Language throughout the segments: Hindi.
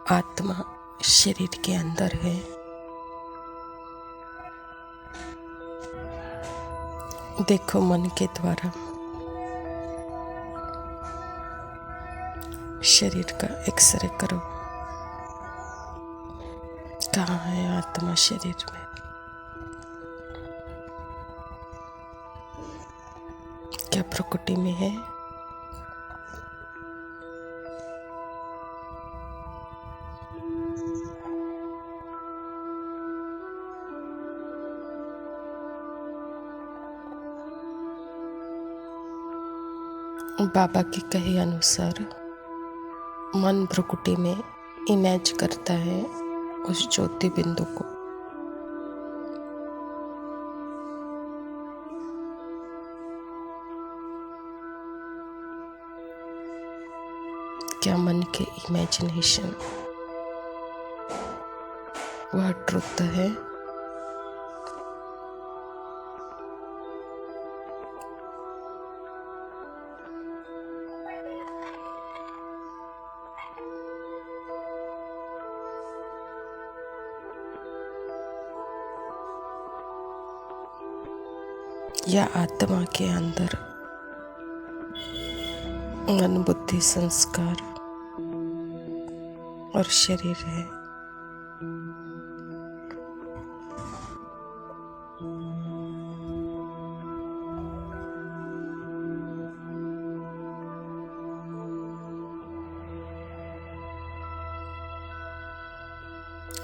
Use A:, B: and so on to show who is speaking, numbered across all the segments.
A: आत्मा शरीर के अंदर है। देखो, मन के द्वारा शरीर का एक्सरे करो। कहाँ है आत्मा शरीर में? क्या प्रकृति में है? बाबा के कहे अनुसार मन भ्रुकुटी में इमेज करता है उस ज्योति बिंदु को। क्या मन के इमेजिनेशन वह ट्रुथ है? या आत्मा के अंदर मन, बुद्धि, संस्कार और शरीर है?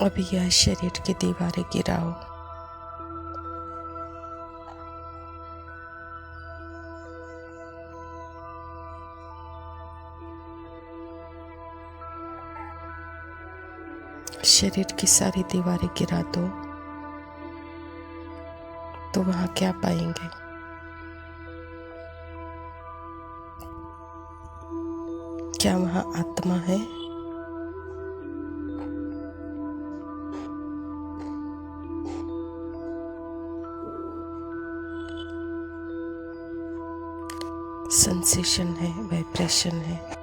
A: अभी यह शरीर की दीवारें गिराओ। शरीर की सारी दीवारें गिरा दो तो वहां क्या पाएंगे? क्या वहां आत्मा है? सेंसेशन है, वाइब्रेशन है।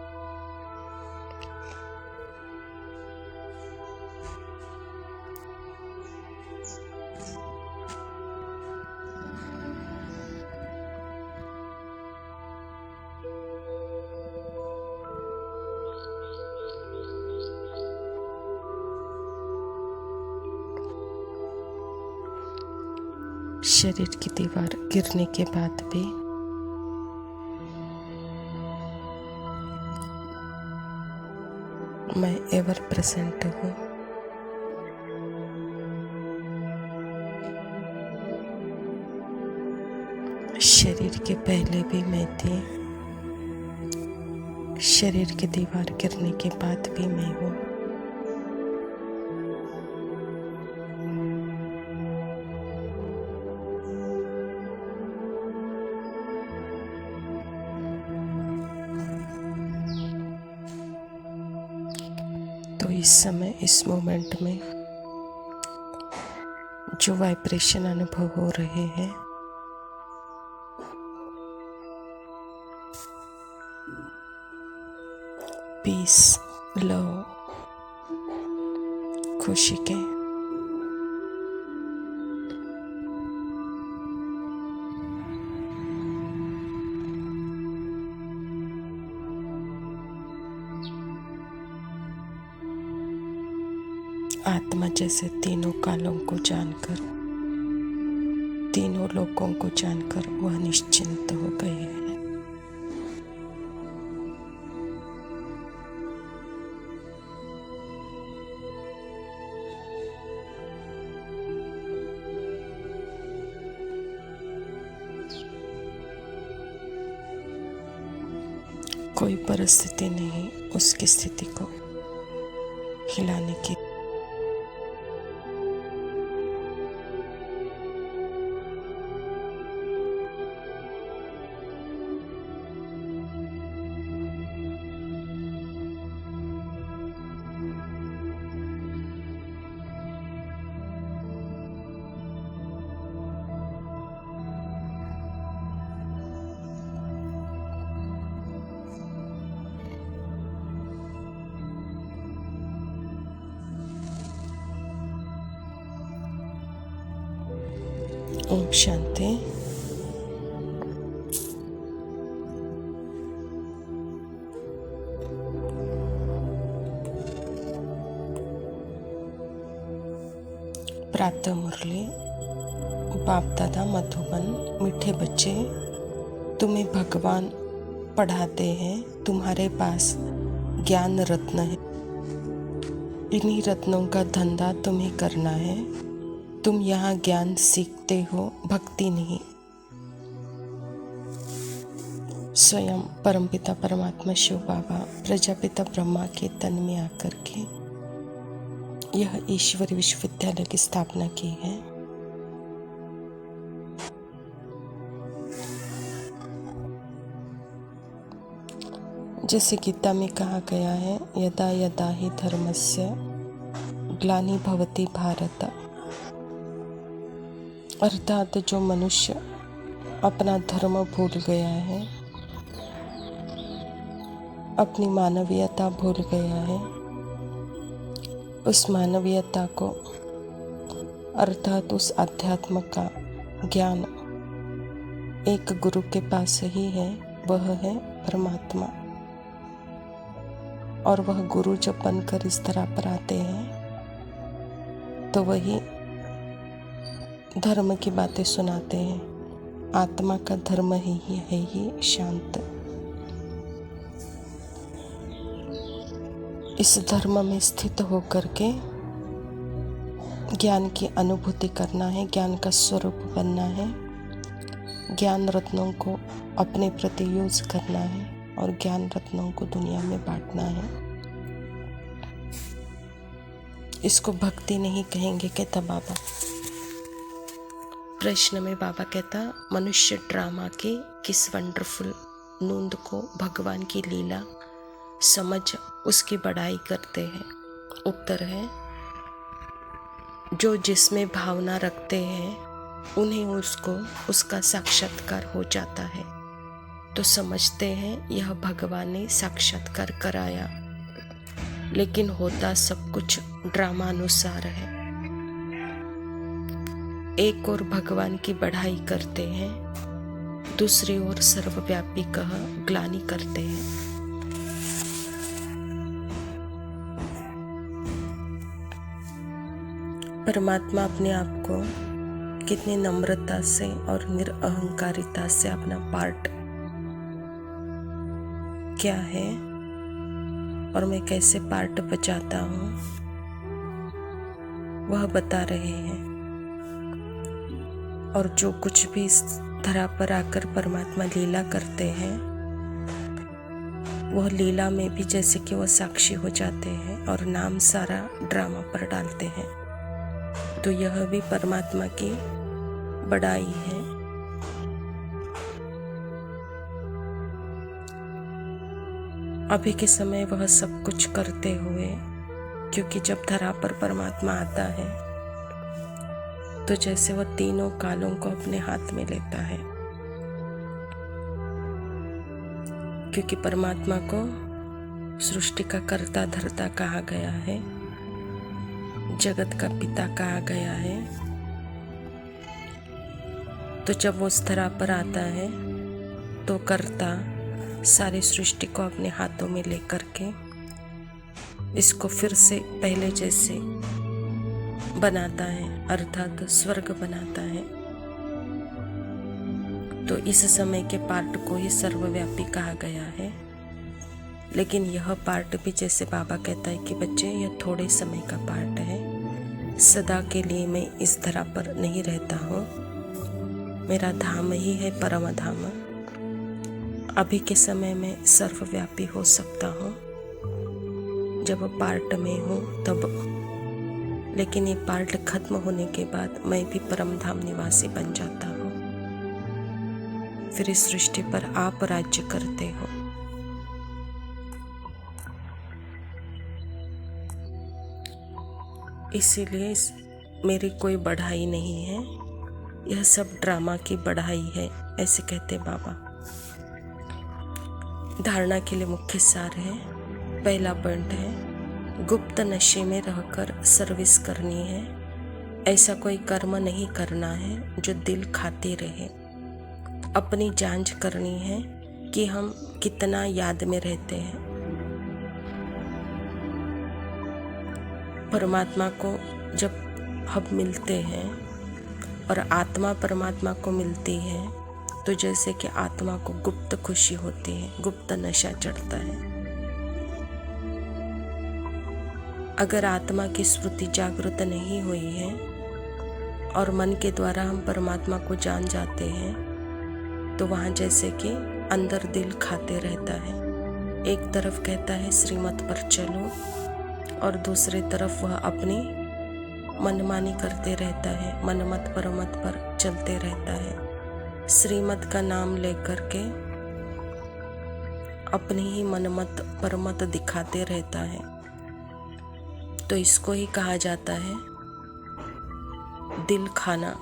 A: शरीर की दीवार गिरने के बाद भी मैं एवर प्रेजेंट हूँ। शरीर के पहले भी मैं थी, शरीर की दीवार गिरने के बाद भी मैं हूँ। तो इस समय, इस मोमेंट में जो वाइब्रेशन अनुभव हो रहे हैं, पीस, लव, खुशी के, आत्मा जैसे तीनों कालों को जानकर, तीनों लोकों को जानकर वह निश्चिंत हो गए हैं। कोई परिस्थिति नहीं उसकी स्थिति को हिलाने की। ओम शांति। प्रातः मुरली। बाप दादा मधुबन। मीठे बच्चे, तुम्हें भगवान पढ़ाते हैं। तुम्हारे पास ज्ञान रत्न है। इन्हीं रत्नों का धंधा तुम्हें करना है। तुम यहाँ ज्ञान सीखते हो, भक्ति नहीं। स्वयं परमपिता परमात्मा शिव बाबा प्रजापिता ब्रह्मा के तन में आकर के यह ईश्वरी विश्वविद्यालय की स्थापना की है। जैसे गीता में कहा गया है, यदा यदा हि धर्मस्य ग्लानि भवति भारत। अर्थात जो मनुष्य अपना धर्म भूल गया है, अपनी मानवीयता भूल गया है, उस मानवीयता को अर्थात उस अध्यात्म का ज्ञान एक गुरु के पास ही है, वह है परमात्मा। और वह गुरु जब बनकर इस तरह पर आते हैं तो वही धर्म की बातें सुनाते हैं। आत्मा का धर्म ही है ही शांत। इस धर्म में स्थित होकर के ज्ञान की अनुभूति करना है, ज्ञान का स्वरूप बनना है, ज्ञान रत्नों को अपने प्रति यूज करना है और ज्ञान रत्नों को दुनिया में बांटना है। इसको भक्ति नहीं कहेंगे, कहता बाबा। प्रश्न में बाबा कहता, मनुष्य ड्रामा के किस वंडरफुल नूंद को भगवान की लीला समझ उसकी बड़ाई करते हैं। उत्तर है, जो जिसमें भावना रखते हैं उन्हें उसको उसका साक्षात्कार हो जाता है, तो समझते हैं यह भगवान ने साक्षात्कार कराया। लेकिन होता सब कुछ ड्रामानुसार है। एक ओर भगवान की बढ़ाई करते हैं, दूसरी ओर सर्वव्यापी कह ग्लानि करते हैं। परमात्मा अपने आप को कितनी नम्रता से और निरअहंकारिता से अपना पार्ट क्या है और मैं कैसे पार्ट बजाता हूँ वह बता रहे हैं। और जो कुछ भी इस धरा पर आकर परमात्मा लीला करते हैं, वह लीला में भी जैसे कि वह साक्षी हो जाते हैं और नाम सारा ड्रामा पर डालते हैं। तो यह भी परमात्मा की बड़ाई है। अभी के समय वह सब कुछ करते हुए, क्योंकि जब धरा पर परमात्मा आता है तो जैसे वह तीनों कालों को अपने हाथ में लेता है, क्योंकि परमात्मा को सृष्टि का कर्ता धर्ता कहा गया है, जगत का पिता कहा गया है। तो जब वो उस धरा पर आता है तो कर्ता सारी सृष्टि को अपने हाथों में लेकर के इसको फिर से पहले जैसे बनाता है, अर्थात स्वर्ग बनाता है। तो इस समय के पार्ट को ही सर्वव्यापी कहा गया है। लेकिन यह पार्ट भी जैसे बाबा कहता है कि बच्चे, यह थोड़े समय का पार्ट है। सदा के लिए मैं इस धरा पर नहीं रहता हूँ। मेरा धाम ही है परम धाम। अभी के समय में सर्वव्यापी हो सकता हूँ जब पार्ट में हूँ तब, लेकिन ये पार्ट खत्म होने के बाद मैं भी परम धाम निवासी बन जाता हूँ। फिर इस सृष्टि पर आप राज्य करते हो। इसीलिए मेरी कोई बढ़ाई नहीं है, यह सब ड्रामा की बढ़ाई है, ऐसे कहते बाबा। धारणा के लिए मुख्य सार है। पहला पॉइंट है, गुप्त नशे में रहकर सर्विस करनी है। ऐसा कोई कर्म नहीं करना है जो दिल खाते रहे। अपनी जांच करनी है कि हम कितना याद में रहते हैं। परमात्मा को जब हम मिलते हैं और आत्मा परमात्मा को मिलती है तो जैसे कि आत्मा को गुप्त खुशी होती है, गुप्त नशा चढ़ता है। अगर आत्मा की स्मृति जागृत नहीं हुई है और मन के द्वारा हम परमात्मा को जान जाते हैं तो वहाँ जैसे कि अंदर दिल खाते रहता है। एक तरफ कहता है श्रीमत पर चलो और दूसरी तरफ वह अपनी मनमानी करते रहता है, मनमत परमत पर चलते रहता है। श्रीमत का नाम लेकर के अपनी ही मनमत परमत दिखाते रहता है। तो इसको ही कहा जाता है दिल खाना।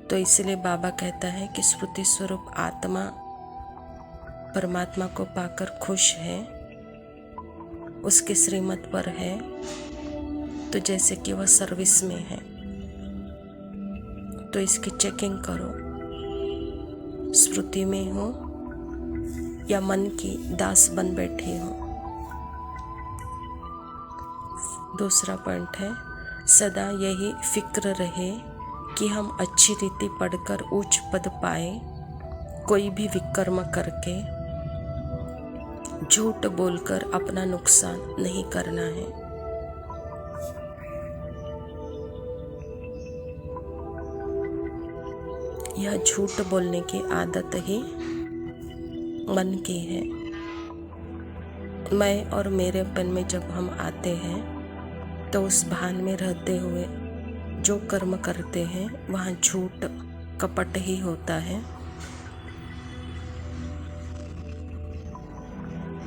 A: तो इसलिए बाबा कहता है कि स्मृति स्वरूप आत्मा परमात्मा को पाकर खुश है, उसके श्रीमत पर है, तो जैसे कि वह सर्विस में है। तो इसकी चेकिंग करो, स्मृति में हो या मन की दास बन बैठे हो। दूसरा पॉइंट है, सदा यही फिक्र रहे कि हम अच्छी रीति पढ़कर उच्च पद पाए। कोई भी विकर्म करके झूठ बोलकर अपना नुकसान नहीं करना है। यह झूठ बोलने की आदत ही मन की है। मैं और मेरेपन में जब हम आते हैं तो उस भान में रहते हुए जो कर्म करते हैं वहाँ झूठ कपट ही होता है,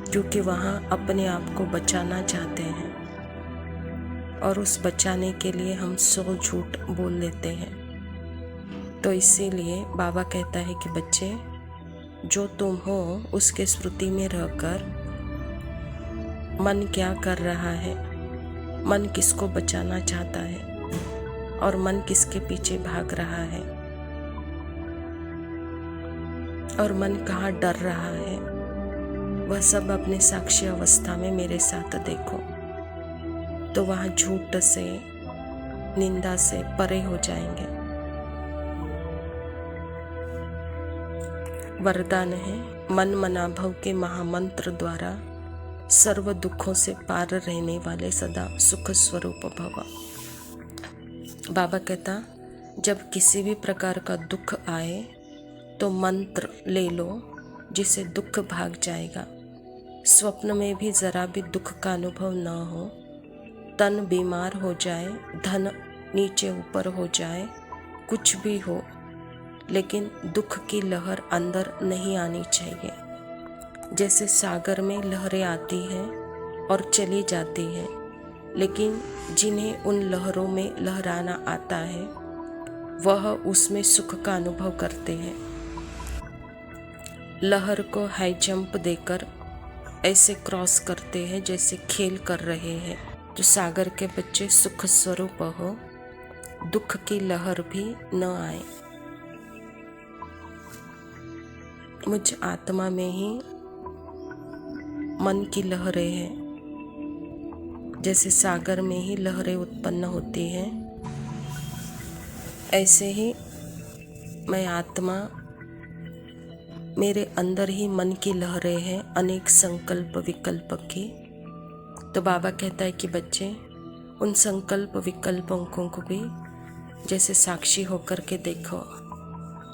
A: क्योंकि वहाँ अपने आप को बचाना चाहते हैं और उस बचाने के लिए हम 100 झूठ बोल लेते हैं। तो इसीलिए बाबा कहता है कि बच्चे, जो तुम हो उसके स्मृति में रहकर मन क्या कर रहा है, मन किसको बचाना चाहता है और मन किसके पीछे भाग रहा है और मन कहाँ डर रहा है, वह सब अपने साक्षी अवस्था में मेरे साथ देखो। तो वहाँ झूठ से, निंदा से परे हो जाएंगे। वरदान है, मन मनाभव के महामंत्र द्वारा सर्व दुखों से पार रहने वाले सदा सुख स्वरूप भव। बाबा कहता, जब किसी भी प्रकार का दुख आए तो मंत्र ले लो जिससे दुख भाग जाएगा। स्वप्न में भी जरा भी दुख का अनुभव न हो, तन बीमार हो जाए, धन नीचे ऊपर हो जाए, कुछ भी हो, लेकिन दुख की लहर अंदर नहीं आनी चाहिए। जैसे सागर में लहरें आती हैं और चली जाती हैं, लेकिन जिन्हें उन लहरों में लहराना आता है वह उसमें सुख का अनुभव करते हैं। लहर को हाई जंप देकर ऐसे क्रॉस करते हैं जैसे खेल कर रहे हैं। जो सागर के बच्चे सुख स्वरूप हो, दुख की लहर भी न आए। मुझ आत्मा में ही मन की लहरें हैं, जैसे सागर में ही लहरें उत्पन्न होती हैं, ऐसे ही मैं आत्मा, मेरे अंदर ही मन की लहरें हैं, अनेक संकल्प विकल्प की। तो बाबा कहता है कि बच्चे, उन संकल्प विकल्पों को भी जैसे साक्षी होकर के देखो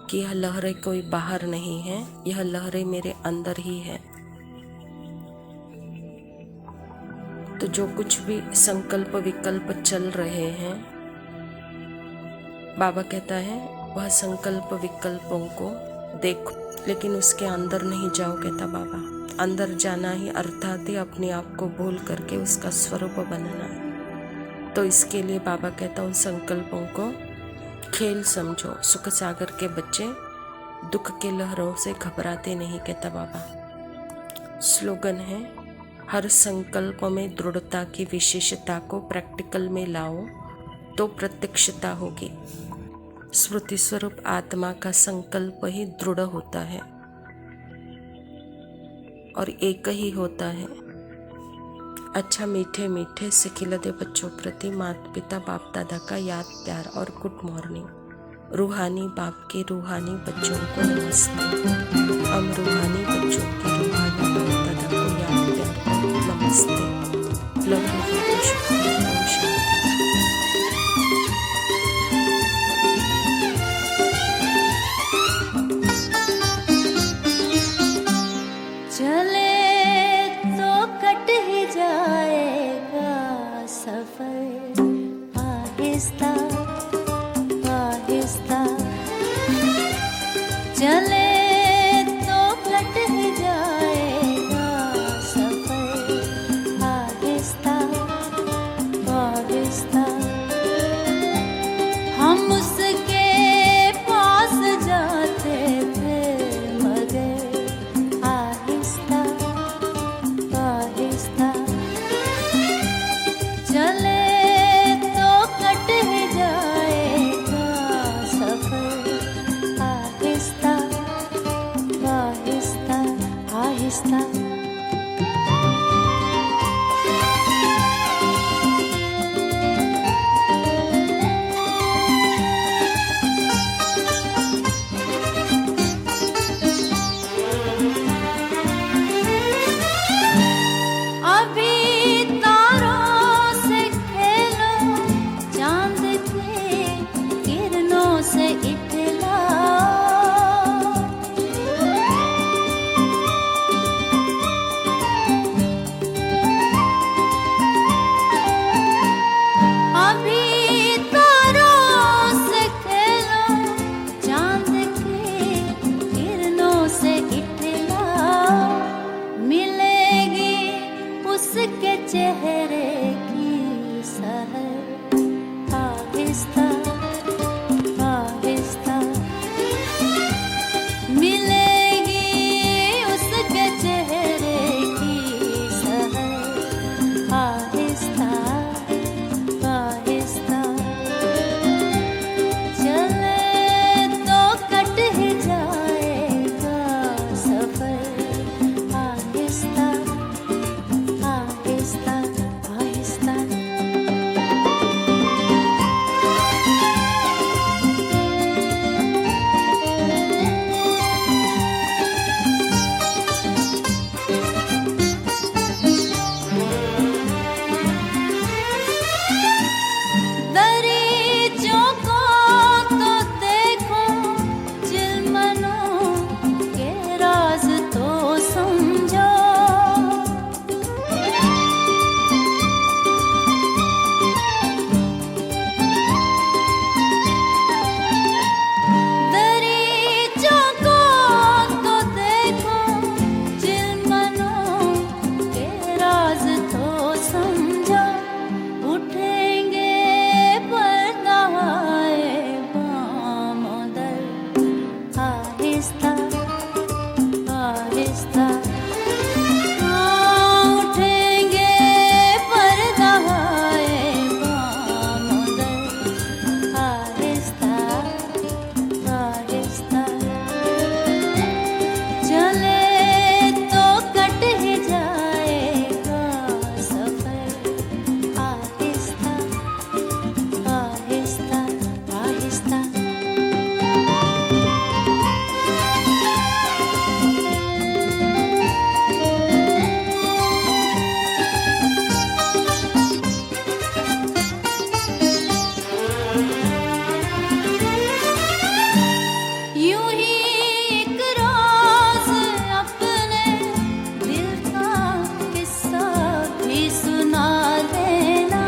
A: कि यह लहरें कोई बाहर नहीं है, यह लहरें मेरे अंदर ही है। तो जो कुछ भी संकल्प विकल्प चल रहे हैं, बाबा कहता है वह संकल्प विकल्पों को देखो, लेकिन उसके अंदर नहीं जाओ। कहता बाबा, अंदर जाना ही अर्थात ही अपने आप को भूल करके उसका स्वरूप बनाना। तो इसके लिए बाबा कहता उन संकल्पों को खेल समझो। सुख सागर के बच्चे दुख के लहरों से घबराते नहीं, कहता बाबा। स्लोगन है, हर संकल्प में दृढ़ता की विशेषता को प्रैक्टिकल में लाओ तो प्रत्यक्षता होगी। स्मृति स्वरूप आत्मा का संकल्प ही दृढ़ होता है और एक ही होता है। अच्छा, मीठे मीठे सिखिलते बच्चों प्रति माता पिता बाप दादा का याद प्यार और गुड मॉर्निंग। रूहानी बाप के रूहानी बच्चों को नमस्ते। हम रूहानी बच्चों के रूहानी बाप दादा को याद प्यार और नमस्ते। लव यू, शुक्रिया।
B: चले तो कट ही जाएगा सफर आहिस्ता आहिस्ता। हम उसके पास जाते थे मगर आहिस्ता आहिस्ता। चले तो कट ही जाएगा सफर आहिस्ता आहिस्ता आहिस्ता। उसके चेहरे की सहर आहिस्ता आहिस्ता मिलेगी। उसके चेहरे की सहर आहिस्ता आहिस्ता। चले तो कट ही जाएगा सफर आहिस्ता आहिस्ता आहिस्ता। दरीचों को तो देखो, चिलमनों के राज तो समझो। दरीचों को तो देखो, चिलमनों के राज तो समझो। उठेंगे पर्दाए बामोदर आहिस्ता आहिस्ता। उठेंगे पर्दाए बामोदर आहिस्ता आहिस्ता। चले तो कट ही जाएगा सफर आहिस्ता आहिस्ता आहिस्ता। यूं ही एक रोज अपने दिल का किस्सा भी सुना देना।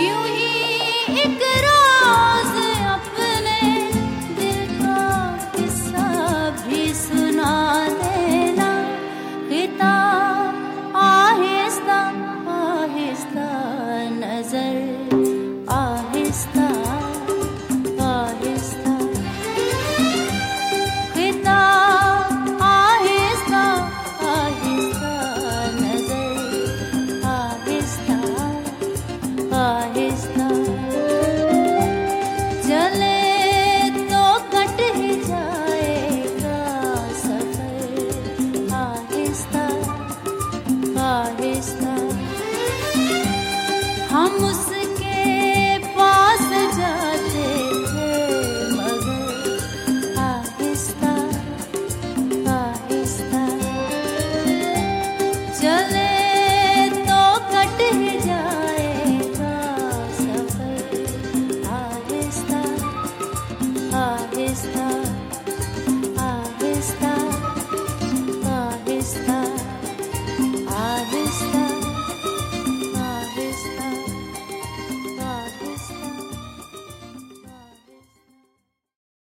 B: यूं ही एक रोज अपने दिल का किस्सा भी सुना देना। किताब आहिस्ता आहिस्ता नजर आहिस्ता आहिस्ता